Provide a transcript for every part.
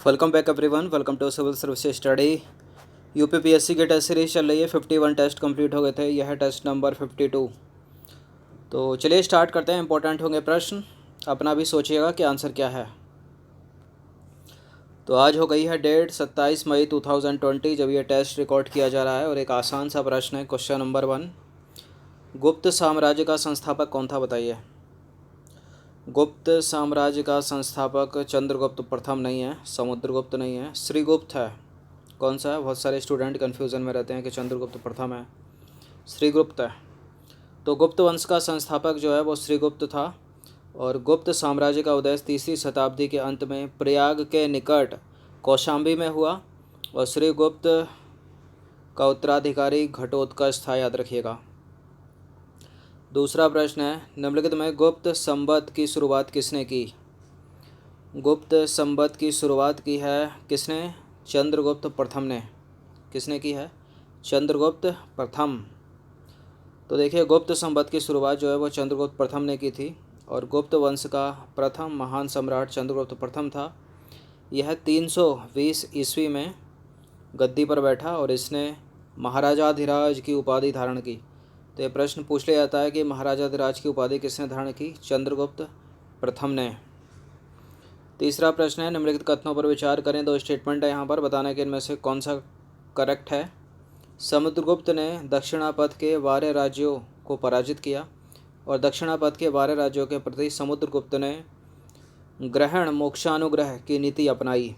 Welcome back everyone, welcome to civil service study. UPPSC की test series चल रही है। 51 टेस्ट कंप्लीट हो गए थे, यह है टेस्ट नंबर 52। तो चलिए स्टार्ट करते हैं। इंपॉर्टेंट होंगे प्रश्न, अपना भी सोचिएगा कि आंसर क्या है। तो आज हो गई है डेट 27 मई 2020 जब यह टेस्ट रिकॉर्ड किया जा रहा है। और एक आसान सा प्रश्न है, क्वेश्चन नंबर 1। गुप्त साम्राज्य का संस्थापक कौन था, बताइए। गुप्त साम्राज्य का संस्थापक चंद्रगुप्त प्रथम नहीं है, समुद्रगुप्त नहीं है, श्रीगुप्त है। कौन सा है? बहुत सारे स्टूडेंट कन्फ्यूज़न में रहते हैं कि चंद्रगुप्त प्रथम है, श्रीगुप्त है। तो गुप्त वंश का संस्थापक जो है वो श्रीगुप्त था। और गुप्त साम्राज्य का उदय 3वीं शताब्दी के अंत में प्रयाग के निकट कौशाम्बी में हुआ। और श्रीगुप्त का उत्तराधिकारी घटोत्कच था, याद रखिएगा। दूसरा प्रश्न है, निम्नलिखित में गुप्त संवत की शुरुआत किसने की? गुप्त संवत की शुरुआत की है किसने? चंद्रगुप्त प्रथम ने। किसने की है? चंद्रगुप्त प्रथम। तो देखिए, गुप्त संवत की शुरुआत जो है वो चंद्रगुप्त प्रथम ने की थी। और गुप्त वंश का प्रथम महान सम्राट चंद्रगुप्त प्रथम था। यह 320 ईस्वी में गद्दी पर बैठा और इसने महाराजाधिराज की उपाधि धारण की। तो ये प्रश्न पूछ लिया जाता है कि महाराजाधिराज की उपाधि किसने धारण की? चंद्रगुप्त प्रथम ने। तीसरा प्रश्न है, निम्नलिखित कथनों पर विचार करें। दो स्टेटमेंट है यहाँ पर, बताना कि इनमें से कौन सा करेक्ट है। समुद्रगुप्त ने दक्षिणापथ के 12 राज्यों को पराजित किया और दक्षिणापथ के 12 राज्यों के प्रति समुद्रगुप्त ने ग्रहण मोक्षानुग्रह की नीति अपनाई।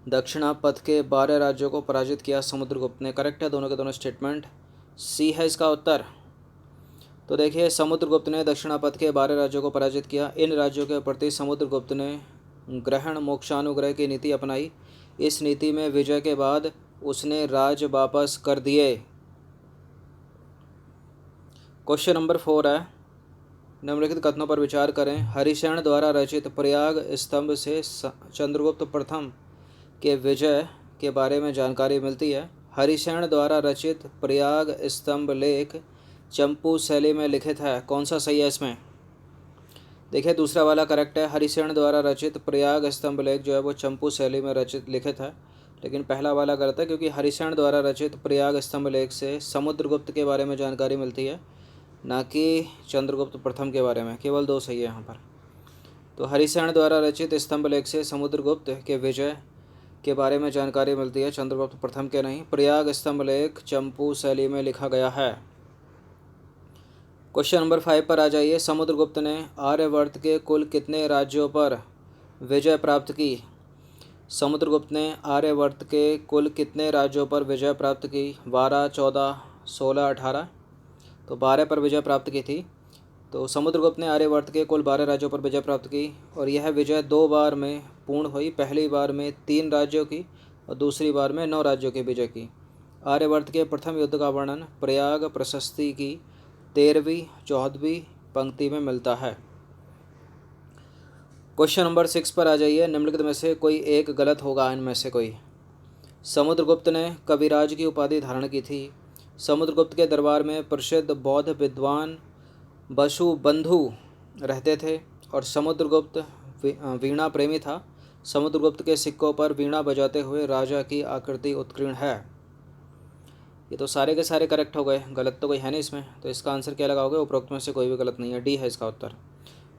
दक्षिणापथ के 12 राज्यों को पराजित किया समुद्रगुप्त ने। करेक्ट है दोनों के दोनों स्टेटमेंट। सी है इसका उत्तर। तो देखिए, समुद्रगुप्त ने दक्षिणापथ के 12 राज्यों को पराजित किया। इन राज्यों के प्रति समुद्रगुप्त ने ग्रहण मोक्षानुग्रह की नीति अपनाई। इस नीति में विजय के बाद उसने राज वापस कर दिए। क्वेश्चन नंबर 4 है, निम्नलिखित कथनों पर विचार करें। हरिशैन द्वारा रचित प्रयाग स्तंभ से चंद्रगुप्त प्रथम के विजय के बारे में जानकारी मिलती है। हरिशैन द्वारा रचित प्रयाग स्तंभ लेख चंपू शैली में लिखित है। कौन सा सही है इसमें? देखिए, दूसरा वाला करेक्ट है। हरिशैन द्वारा रचित प्रयाग स्तंभ लेख जो है वो चंपू शैली में लिखित है। लेकिन पहला वाला गलत है, क्योंकि हरिशैन द्वारा रचित प्रयाग स्तंभ लेख से समुद्रगुप्त के बारे में जानकारी मिलती है, ना कि चंद्रगुप्त प्रथम के बारे में। केवल 2 सही है यहाँ पर। तो हरिशैन द्वारा रचित स्तंभ लेख से समुद्रगुप्त के विजय के बारे में जानकारी मिलती है, चंद्रगुप्त प्रथम के नहीं। प्रयाग स्तंभ लेख चंपू शैली में लिखा गया है। क्वेश्चन नंबर 5 पर आ जाइए। समुद्रगुप्त ने आर्यवर्त के कुल कितने राज्यों पर विजय प्राप्त की? समुद्रगुप्त ने आर्यवर्त के कुल कितने राज्यों पर विजय प्राप्त की? 12, 14, 16, 18। तो 12 पर विजय प्राप्त की थी। तो समुद्रगुप्त ने आर्यवर्त के कुल 12 राज्यों पर विजय प्राप्त की और यह विजय 2 बार में पूर्ण हुई। पहली बार में 3 राज्यों की और दूसरी बार में 9 राज्यों की विजय की। आर्यवर्त के प्रथम युद्ध का वर्णन प्रयाग प्रशस्ति की 13वीं 14वीं पंक्ति में मिलता है। क्वेश्चन नंबर 6 पर आ जाइए। निम्नलिखित में से कोई एक गलत होगा, इनमें से कोई। समुद्रगुप्त ने कविराज की उपाधि धारण की थी। समुद्रगुप्त के दरबार में प्रसिद्ध बौद्ध विद्वान वसुबंधु रहते थे और समुद्रगुप्त वीणा प्रेमी था। समुद्रगुप्त के सिक्कों पर वीणा बजाते हुए राजा की आकृति उत्कीर्ण है। ये तो सारे के सारे करेक्ट हो गए, गलत तो कोई है नहीं इसमें। तो इसका आंसर क्या लगाओगे? उपरोक्त में से कोई भी गलत नहीं है, डी है इसका उत्तर।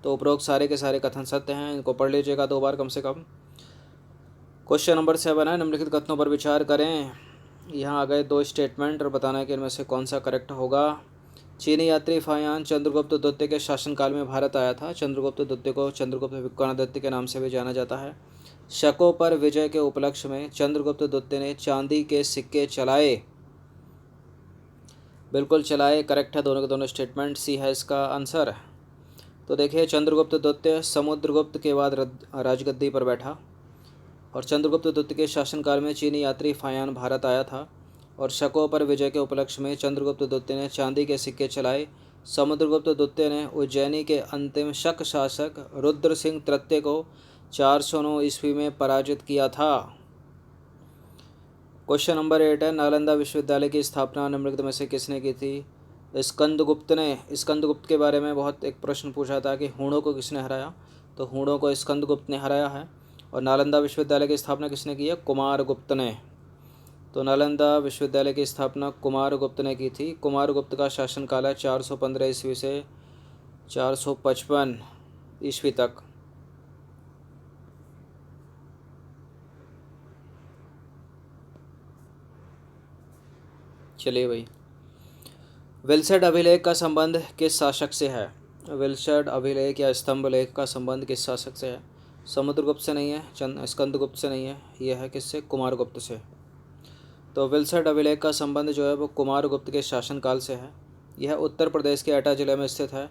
तो उपरोक्त सारे के सारे कथन सत्य हैं, इनको पढ़ लीजिएगा 2 बार कम से कम। क्वेश्चन नंबर 7 है, निम्नलिखित कथनों पर विचार करें। यहाँ आ गए 2 स्टेटमेंट और बताना है कि इनमें से कौन सा करेक्ट होगा। चीनी यात्री फायान चंद्रगुप्त द्वितीय के शासनकाल में भारत आया था। चंद्रगुप्त द्वितीय को चंद्रगुप्त विक्रमादित्य के नाम से भी जाना जाता है। शकों पर विजय के उपलक्ष्य में चंद्रगुप्त द्वितीय ने चांदी के सिक्के चलाए। बिल्कुल चलाए, करेक्ट है दोनों के दोनों स्टेटमेंट। सी है इसका आंसर। तो देखिए, चंद्रगुप्त द्वितीय समुद्रगुप्त के बाद राजगद्दी पर बैठा और चंद्रगुप्त द्वितीय के शासनकाल में चीनी यात्री फायान भारत आया था और शकों पर विजय के उपलक्ष्य में चंद्रगुप्त द्वितीय ने चांदी के सिक्के चलाए। समुद्रगुप्त द्वितीय ने उज्जैनी के अंतिम शक शासक रुद्र सिंह तृतीय को 409 ईस्वी में पराजित किया था। क्वेश्चन नंबर 8 है, नालंदा विश्वविद्यालय की स्थापना निम्नलिखित में से किसने की थी? स्कंदगुप्त ने। स्कंदगुप्त के बारे में बहुत एक प्रश्न पूछा था कि हूणों को किसने हराया? तो हूणों को स्कंदगुप्त ने हराया है। और नालंदा विश्वविद्यालय की स्थापना किसने की है? कुमारगुप्त ने। तो नालंदा विश्वविद्यालय की स्थापना कुमारगुप्त ने की थी। कुमारगुप्त का शासनकाल है 415 ईस्वी से 455 ईस्वी तक। चलिए भाई, विल्सड अभिलेख का संबंध किस शासक से है? विल्सड अभिलेख या स्तंभ लेख का संबंध किस शासक से है? समुद्रगुप्त से नहीं है, स्कंदगुप्त से नहीं है, यह है किससे? कुमारगुप्त से। तो विल्सड अभिलेख का संबंध जो है वो कुमारगुप्त के शासनकाल से है। यह उत्तर प्रदेश के एटा जिले में स्थित है।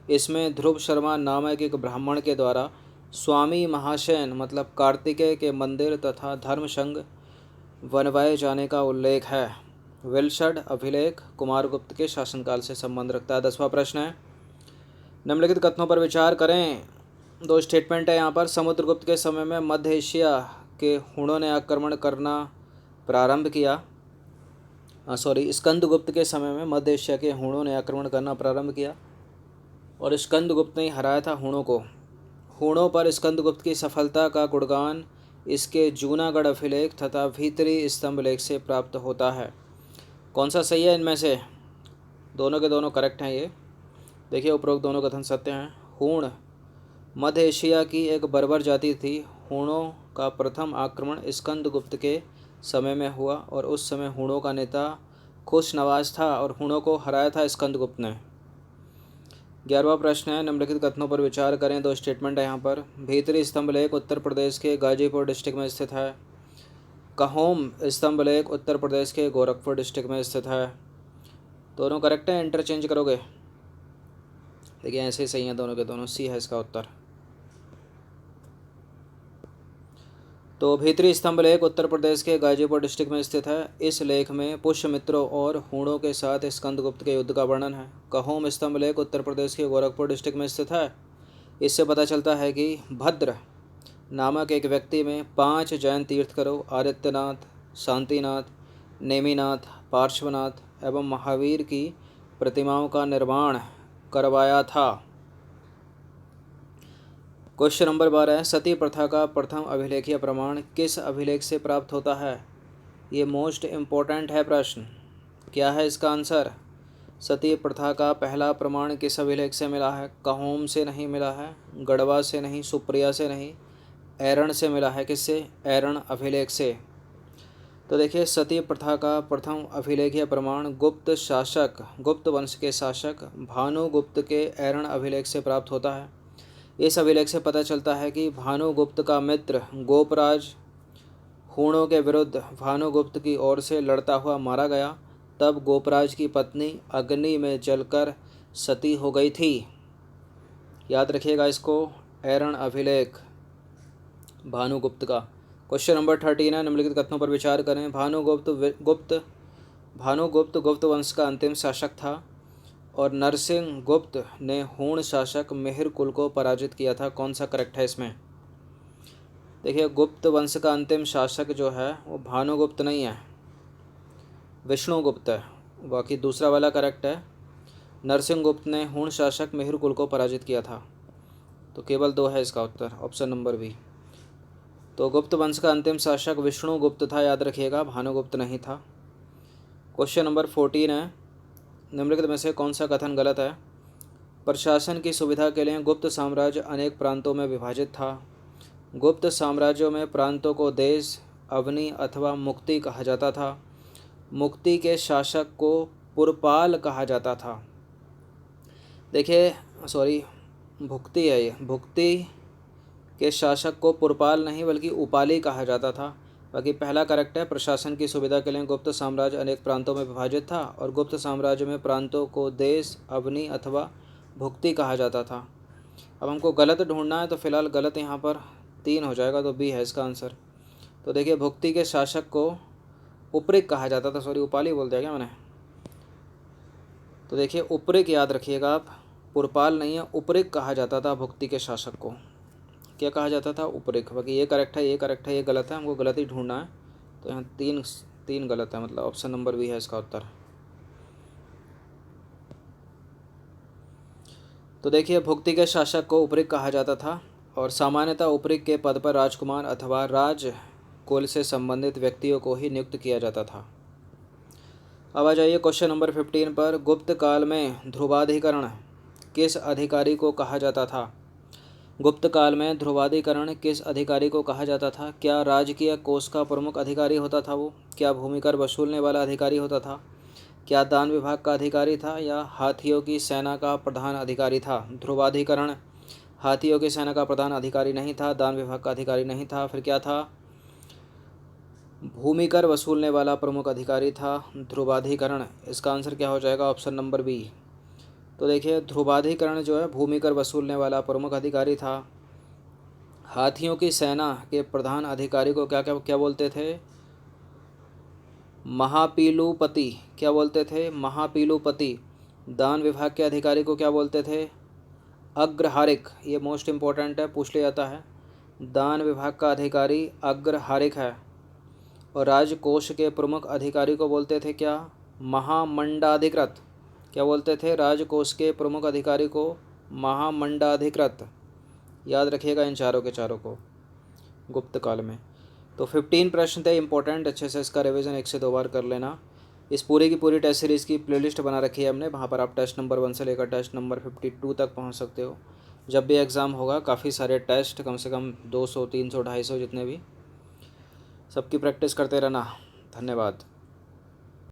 इसमें ध्रुव शर्मा नामक एक ब्राह्मण के द्वारा स्वामी महाशयन मतलब कार्तिकेय के मंदिर तथा धर्म संघ बनवाए जाने का उल्लेख है। विल्सड अभिलेख कुमारगुप्त के शासनकाल से संबंध रखता है। 10वां प्रश्न है, निम्नलिखित कथनों पर विचार करें। दो स्टेटमेंट है यहाँ पर। समुद्रगुप्त के समय में मध्य एशिया के हुणों ने आक्रमण करना प्रारंभ किया। स्कंदगुप्त के समय में मध्य एशिया के हुणों ने आक्रमण करना प्रारंभ किया और स्कंदगुप्त ने हराया था हुणों को। हुणों पर स्कंदगुप्त की सफलता का गुणगान इसके जूनागढ़ अभिलेख तथा भीतरी स्तंभ लेख से प्राप्त होता है। कौन सा सही है इनमें से? दोनों के दोनों करेक्ट हैं ये। देखिए, उपरोक्त दोनों कथन सत्य हैं। हुण मध्य एशिया की एक बर्बर जाति थी। हुणों का प्रथम आक्रमण स्कंदगुप्त के समय में हुआ और उस समय हुणों का नेता खुशनवाज था और हुणों को हराया था स्कंदगुप्त ने। 11वां प्रश्न है, निम्नलिखित कथनों पर विचार करें। दो स्टेटमेंट है यहाँ पर। भीतरी स्तंभ लेख उत्तर प्रदेश के गाजीपुर डिस्ट्रिक्ट में स्थित है। कहोम स्तंभ लेख उत्तर प्रदेश के गोरखपुर डिस्ट्रिक्ट में स्थित है। दोनों करेक्ट हैं, इंटरचेंज करोगे? देखिए, ऐसे ही सही हैं दोनों के दोनों। सी है इसका उत्तर। तो भीतरी स्तंभ लेख उत्तर प्रदेश के गाजीपुर डिस्ट्रिक्ट में स्थित है। इस लेख में पुष्यमित्रों और हुणों के साथ स्कंदगुप्त के युद्ध का वर्णन है। कहोम स्तंभ लेख उत्तर प्रदेश के गोरखपुर डिस्ट्रिक्ट में स्थित है। इससे पता चलता है कि भद्र नामक एक व्यक्ति में 5 जैन तीर्थकरों आदित्यनाथ, शांतिनाथ, नेमिनाथ, पार्श्वनाथ एवं महावीर की प्रतिमाओं का निर्माण करवाया था। क्वेश्चन नंबर 12 है, सती प्रथा का प्रथम अभिलेखीय प्रमाण किस अभिलेख से प्राप्त होता है? ये मोस्ट इम्पोर्टेंट है प्रश्न। क्या है इसका आंसर? सती प्रथा का पहला प्रमाण किस अभिलेख से मिला है? कहोम से नहीं मिला है, गढ़वा से नहीं, सुप्रिया से नहीं, ऐरण से मिला है। किससे? ऐरण अभिलेख से। तो देखिए, सती प्रथा का प्रथम अभिलेखीय प्रमाण गुप्त वंश के शासक भानुगुप्त के ऐरण अभिलेख से प्राप्त होता है। इस अभिलेख से पता चलता है कि भानुगुप्त का मित्र गोपराज हुणों के विरुद्ध भानुगुप्त की ओर से लड़ता हुआ मारा गया। तब गोपराज की पत्नी अग्नि में जलकर सती हो गई थी। याद रखिएगा इसको, ऐरण अभिलेख भानुगुप्त का। क्वेश्चन नंबर 13 है, निम्नलिखित कथनों पर विचार करें। भानुगुप्त गुप्त वंश का अंतिम शासक था और नरसिंह गुप्त ने हूण शासक मिहिर कुल को पराजित किया था। कौन सा करेक्ट है इसमें? देखिए, गुप्त वंश का अंतिम शासक जो है वो भानुगुप्त नहीं है, विष्णुगुप्त है। बाकी दूसरा वाला करेक्ट है। नरसिंह गुप्त ने हूण शासक मिहिर कुल को पराजित किया था। तो केवल 2 है इसका उत्तर, ऑप्शन नंबर बी। तो गुप्त वंश का अंतिम शासक विष्णुगुप्त था, याद रखिएगा, भानुगुप्त नहीं था। क्वेश्चन नंबर 14 है, निम्नलिखित में से कौन सा कथन गलत है? प्रशासन की सुविधा के लिए गुप्त साम्राज्य अनेक प्रांतों में विभाजित था। गुप्त साम्राज्यों में प्रांतों को देश, अवनी अथवा मुक्ति कहा जाता था। मुक्ति के शासक को पुरपाल कहा जाता था। देखिए, भुक्ति है ये। भुक्ति के शासक को पुरपाल नहीं बल्कि उपाली कहा जाता था। बाकी पहला करेक्ट है। प्रशासन की सुविधा के लिए गुप्त साम्राज्य अनेक प्रांतों में विभाजित था और गुप्त साम्राज्य में प्रांतों को देश, अवनी अथवा भुक्ति कहा जाता था। अब हमको गलत ढूंढना है, तो फिलहाल गलत यहाँ पर 3 हो जाएगा, तो बी है इसका आंसर। तो देखिए, भुक्ति के शासक को उपरिक कहा जाता था। उपाली बोल दिया क्या मैंने? तो देखिए, उपरिक याद रखिएगा आप, पुरपाल नहीं है, उपरिक कहा जाता था भुक्ति के शासक को। क्या कहा जाता था? उपरिक। बाकी ये करेक्ट है, ये करेक्ट है, ये गलत है, हमको गलत ही ढूंढना है। तो यहाँ तीन गलत है, मतलब ऑप्शन नंबर बी है इसका उत्तर। तो देखिए, भुक्ति के शासक को उपरिक कहा जाता था और सामान्यतः ऊपरी के पद पर राजकुमार अथवा राज कुल से संबंधित व्यक्तियों को ही नियुक्त किया जाता था। अब आ जाइए क्वेश्चन नंबर 15 पर। गुप्त काल में ध्रुवाधिकरण किस अधिकारी को कहा जाता था? गुप्त काल में ध्रुवाधिकरण किस अधिकारी को कहा जाता था? क्या राजकीय कोष का प्रमुख अधिकारी होता था वो? क्या भूमिकर वसूलने वाला अधिकारी होता था? क्या दान विभाग का अधिकारी था या हाथियों की सेना का प्रधान अधिकारी था? ध्रुवाधिकरण हाथियों की सेना का प्रधान अधिकारी नहीं था, दान विभाग का अधिकारी नहीं था, फिर क्या था? भूमिकर वसूलने वाला प्रमुख अधिकारी था ध्रुवाधिकरण। इसका आंसर क्या हो जाएगा? Option number B. तो देखिए ध्रुवाधिकरण जो है भूमिकर वसूलने वाला प्रमुख अधिकारी था। हाथियों की सेना के प्रधान अधिकारी को क्या क्या क्या बोलते थे? महापीलुपति। क्या बोलते थे? महापीलुपति। दान विभाग के अधिकारी को क्या बोलते थे? अग्रहारिक। ये मोस्ट इम्पोर्टेंट है, पूछ लिया जाता है। दान विभाग का अधिकारी अग्रहारिक है। और राजकोष के प्रमुख अधिकारी को बोलते थे क्या? महामंडाधिकृत। क्या बोलते थे? राजकोष के प्रमुख अधिकारी को महामंडाधिकृत। याद रखिएगा इन चारों के चारों को गुप्त काल में। तो 15 प्रश्न थे इंपॉर्टेंट, अच्छे से इसका रिवीजन 1 से 2 बार कर लेना। इस पूरी की पूरी टेस्ट सीरीज़ की प्लेलिस्ट बना रखी है हमने, वहाँ पर आप टेस्ट नंबर 1 से लेकर टेस्ट नंबर 52 तक पहुँच सकते हो। जब भी एग्ज़ाम होगा काफ़ी सारे टेस्ट, कम से कम 200 300 250 जितने भी, सबकी प्रैक्टिस करते रहना। धन्यवाद।